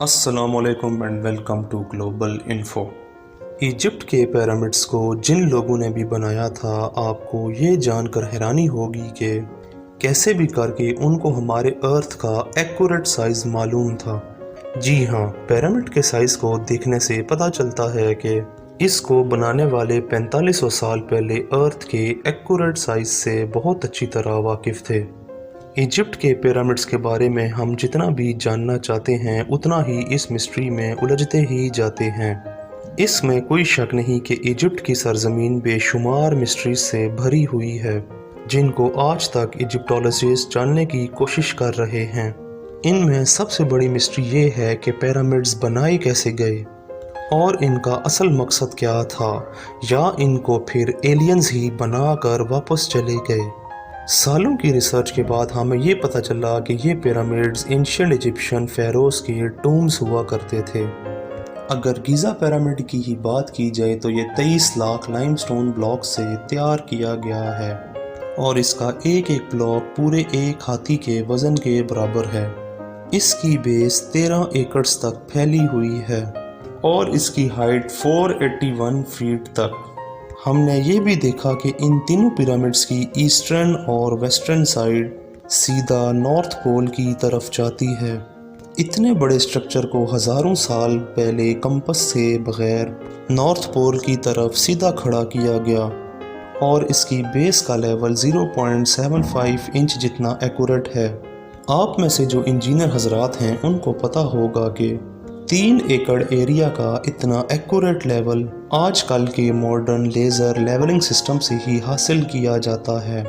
अस्सलाम वालेकुम and welcome to global info. Egypt के पिरामिड्स को जिन लोगों ने भी बनाया था, आपको ये जानकर हैरानी होगी कि कैसे भी करके उनको हमारे अर्थ का एक्यूरेट साइज़ मालूम था। जी हाँ, पिरामिड के साइज़ को देखने से पता चलता है कि इसको बनाने वाले 4500 साल पहले अर्थ के एक्यूरेट साइज़ से बहुत अच्छी तरह वाकिफ़ थे। इजिप्ट के पिरामिड्स के बारे में हम जितना भी जानना चाहते हैं उतना ही इस मिस्ट्री में उलझते ही जाते हैं। इसमें कोई शक नहीं कि इजिप्ट की सरजमीन बेशुमार मिस्ट्रीज से भरी हुई है, जिनको आज तक इजिप्टोलॉजिस्ट जानने की कोशिश कर रहे हैं। इनमें सबसे बड़ी मिस्ट्री ये है कि पिरामिड्स बनाए कैसे गए और इनका असल मकसद क्या था, या इनको फिर एलियंस ही बनाकर वापस चले गए। सालों की रिसर्च के बाद हमें ये पता चला कि ये पिरामिड्स एंशिएंट इजिप्शियन फेरोज के टूम्स हुआ करते थे। अगर गीज़ा पिरामिड की ही बात की जाए तो ये 23 लाख लाइमस्टोन ब्लॉक से तैयार किया गया है और इसका एक एक ब्लॉक पूरे एक हाथी के वज़न के बराबर है। इसकी बेस 13 एकड़ तक फैली हुई है और इसकी हाइट 481 फीट तक। हमने ये भी देखा कि इन तीनों पिरामिड्स की ईस्टर्न और वेस्टर्न साइड सीधा नॉर्थ पोल की तरफ जाती है। इतने बड़े स्ट्रक्चर को हज़ारों साल पहले कंपस से बग़ैर नॉर्थ पोल की तरफ सीधा खड़ा किया गया और इसकी बेस का लेवल 0.75 इंच जितना एक्यूरेट है। आप में से जो इंजीनियर हजरात हैं उनको पता होगा कि 3 एकड़ एरिया का इतना एक्यूरेट लेवल आजकल के मॉडर्न लेज़र लेवलिंग सिस्टम से ही हासिल किया जाता है।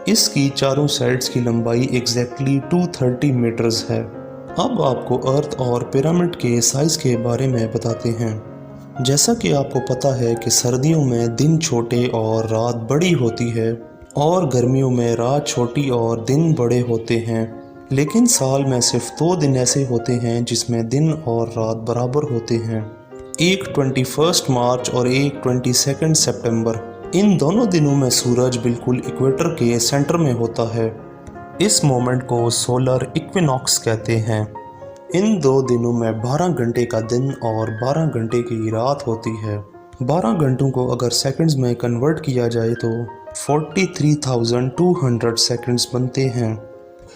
इसकी चारों साइड्स की लंबाई एग्जैक्टली 230 मीटर्स है। अब आपको अर्थ और पिरामिड के साइज़ के बारे में बताते हैं। जैसा कि आपको पता है कि सर्दियों में दिन छोटे और रात बड़ी होती है और गर्मियों में रात छोटी और दिन बड़े होते हैं, लेकिन साल में सिर्फ 2 दिन ऐसे होते हैं जिसमें दिन और रात बराबर होते हैं। एक 21 मार्च और एक 22 सितंबर। इन दोनों दिनों में सूरज बिल्कुल इक्वेटर के सेंटर में होता है। इस मोमेंट को सोलर इक्विनॉक्स कहते हैं। इन 2 दिनों में 12 घंटे का दिन और 12 घंटे की रात होती है। 12 घंटों को अगर सेकंड्स में कन्वर्ट किया जाए तो 43,200 सेकंड्स बनते हैं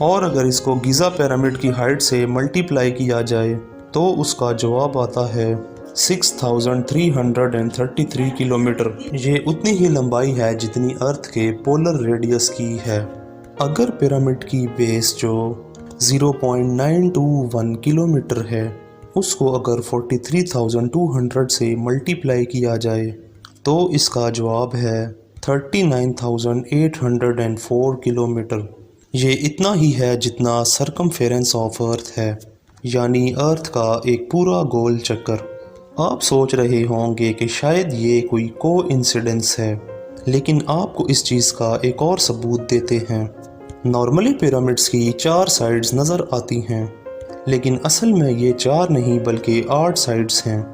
और अगर इसको गीज़ा पिरामिड की हाइट से मल्टीप्लाई किया जाए तो उसका जवाब आता है 6,333 किलोमीटर। ये उतनी ही लंबाई है जितनी अर्थ के पोलर रेडियस की है। अगर पिरामिड की बेस जो 0.921 किलोमीटर है, उसको अगर 43,200 से मल्टीप्लाई किया जाए तो इसका जवाब है 39,804 किलोमीटर। ये इतना ही है जितना सरकमफेरेंस ऑफ अर्थ है, यानी अर्थ का एक पूरा गोल चक्कर। आप सोच रहे होंगे कि शायद ये कोई कोइंसिडेंस है, लेकिन आपको इस चीज़ का एक और सबूत देते हैं। नॉर्मली पिरामिड्स की 4 साइड्स नज़र आती हैं, लेकिन असल में ये 4 नहीं बल्कि 8 साइड्स हैं,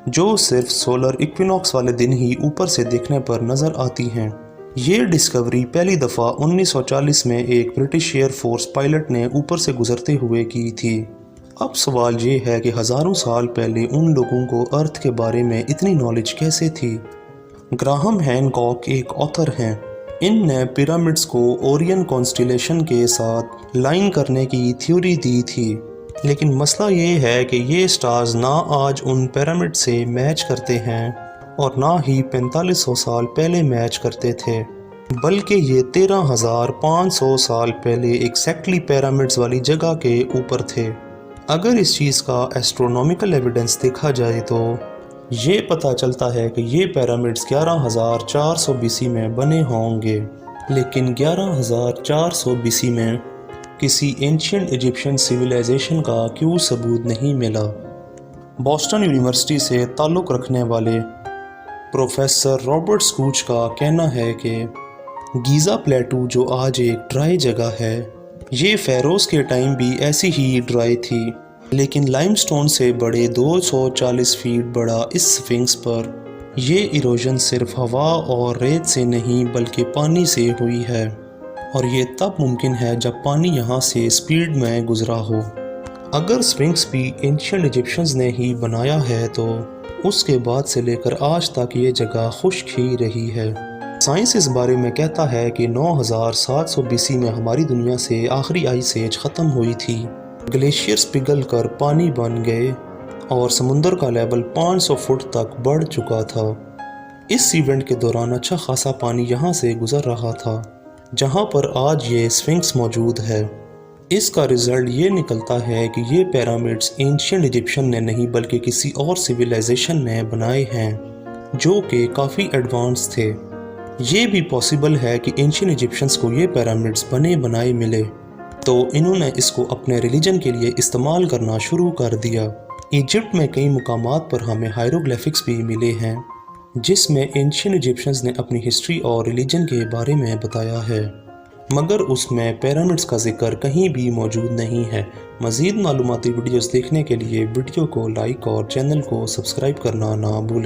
जो सिर्फ सोलर इक्विनॉक्स वाले दिन ही ऊपर से देखने पर नज़र आती हैं। ये डिस्कवरी पहली दफ़ा 1940 में एक ब्रिटिश एयरफोर्स पायलट ने ऊपर से गुजरते हुए की थी। अब सवाल ये है कि हज़ारों साल पहले उन लोगों को अर्थ के बारे में इतनी नॉलेज कैसे थी। ग्राहम हैनकॉक एक ऑथर हैं। इनने पिरामिड्स को ओरियन कॉन्स्टेलेशन के साथ लाइन करने की थ्योरी दी थी, लेकिन मसला ये है कि ये स्टार्स ना आज उन पिरामिड से मैच करते हैं और ना ही 4500 साल पहले मैच करते थे, बल्कि ये 13,500 साल पहले एग्जैक्टली पिरामिड्स वाली जगह के ऊपर थे। अगर इस चीज़ का एस्ट्रोनॉमिकल एविडेंस देखा जाए तो ये पता चलता है कि ये पिरामिड्स 11,400 BC में बने होंगे, लेकिन 11,400 BC में किसी एंशिएंट इजिप्शियन सिविलाइजेशन का क्यों सबूत नहीं मिला। बॉस्टन यूनिवर्सिटी से ताल्लुक़ रखने वाले प्रोफेसर रॉबर्ट स्कूच का कहना है कि गीज़ा प्लेटू जो आज एक ड्राई जगह है, ये फेरोज के टाइम भी ऐसी ही ड्राई थी, लेकिन लाइमस्टोन से बड़े 240 फीट बड़ा इस स्फिंक्स पर ये इरोजन सिर्फ हवा और रेत से नहीं बल्कि पानी से हुई है, और ये तब मुमकिन है जब पानी यहाँ से स्पीड में गुजरा हो। اگر اسفنکس بھی اینشینٹ ایجپشنز نے ہی بنایا ہے تو اس کے بعد سے لے کر آج تک یہ جگہ خشک ہی رہی ہے۔ سائنس اس بارے میں کہتا ہے کہ 9700 BC میں ہماری دنیا سے آخری آئس ایج ختم ہوئی تھی۔ گلیشیئرز پگھل کر پانی بن گئے اور سمندر کا لیول 500 فٹ تک بڑھ چکا تھا۔ اس ایونٹ کے دوران اچھا خاصا پانی یہاں سے گزر رہا تھا جہاں پر آج یہ اسفنکس موجود ہے۔ اس کا رزلٹ یہ نکلتا ہے کہ یہ پیرامڈز اینشینٹ ایجپشن نے نہیں بلکہ کسی اور سویلائزیشن نے بنائے ہیں جو کہ کافی ایڈوانس تھے۔ یہ بھی پاسبل ہے کہ اینشینٹ ایجپشنز کو یہ پیرامڈز بنے بنائے ملے تو انہوں نے اس کو اپنے ریلیجن کے لیے استعمال کرنا شروع کر دیا۔ ایجپٹ میں کئی مقامات پر ہمیں ہائیروگلیفکس بھی ملے ہیں جس میں اینشینٹ ایجپشنز نے اپنی ہسٹری اور ریلیجن کے بارے میں بتایا ہے، مگر اس میں پیرامڈز کا ذکر کہیں بھی موجود نہیں ہے۔ مزید معلوماتی ویڈیوز دیکھنے کے لیے ویڈیو کو لائک اور چینل کو سبسکرائب کرنا نہ بھولیں۔